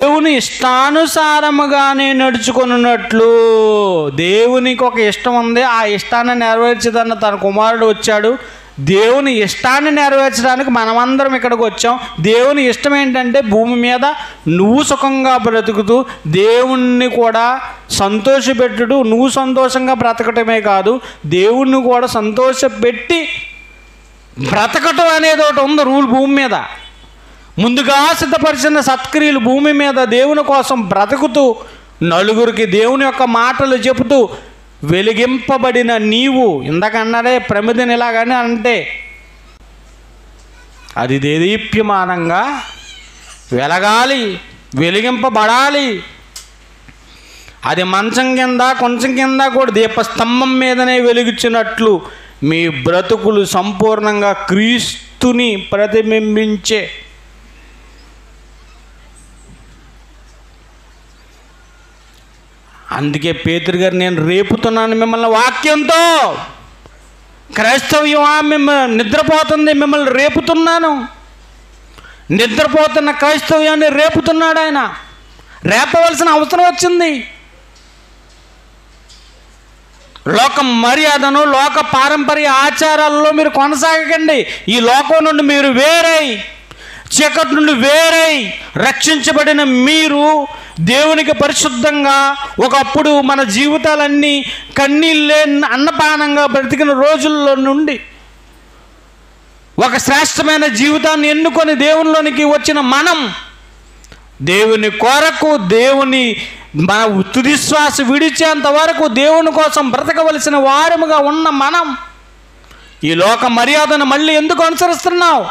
దేవుని ఇష్టానుసారముగానే నడుచుకున్నట్లు. దేవునికి ఒక ఇష్టం ఉంది, ఆ ఇష్టాన్ని నెరవేర్చదన్న తన కుమారుడు వచ్చాడు. దేవుని ఇష్టాన్ని నెరవేర్చడానికి మనమందరం ఇక్కడికి వచ్చాం. దేవుని ఇష్టం ఏంటంటే భూమి మీద నువ్వు సుఖంగా బ్రతుకుతూ దేవుణ్ణి కూడా సంతోషపెట్టుడు. నువ్వు సంతోషంగా బ్రతకటమే కాదు, దేవుణ్ణి కూడా సంతోషపెట్టి బ్రతకటం అనేది ఒకటి ఉంది రూల్ భూమి మీద. ముందుగా సిద్ధపరిచిన సత్క్రియలు భూమి మీద దేవుని కోసం బ్రతుకుతూ నలుగురికి దేవుని యొక్క మాటలు చెబుతూ వెలిగింపబడిన నీవు, ఇందాకన్నారే ప్రమిదని ఇలాగని అంటే అది దేదీప్యమానంగా వెలగాలి, వెలిగింపబడాలి. అది మంచం కింద కొంచెం కింద కూడా దీపస్తంభం మీదనే వెలుగుచ్చినట్లు మీ బ్రతుకులు సంపూర్ణంగా క్రీస్తుని ప్రతిబింబించే. అందుకే పేతురు గారు, నేను రేపుతున్నాను మిమ్మల్ని వాక్యంతో. క్రైస్తవ్యమా మిమ్మల్ని నిద్రపోతుంది, మిమ్మల్ని రేపుతున్నాను. నిద్రపోతున్న క్రైస్తవ్యాన్ని రేపుతున్నాడు ఆయన. రేపవలసిన అవసరం వచ్చింది. లోక మర్యాదను, లోక పారంపర్య ఆచారాలలో మీరు కొనసాగకండి. ఈ లోకం నుండి మీరు వేరై, చీకటి నుండి వేరై రక్షించబడిన మీరు దేవునికి పరిశుద్ధంగా ఒకప్పుడు మన జీవితాలన్నీ కన్నీళ్ళే అన్నపానంగా బ్రతికిన రోజుల్లో నుండి ఒక శ్రేష్టమైన జీవితాన్ని ఎన్నుకొని దేవునిలోనికి వచ్చిన మనం, దేవుని కొరకు, దేవుని మన తుదిశ్వాస విడిచేంత వరకు దేవుని కోసం బ్రతకవలసిన వారముగా ఉన్న మనం ఈ లోక మర్యాదను మళ్ళీ ఎందుకు అనుసరిస్తున్నావు?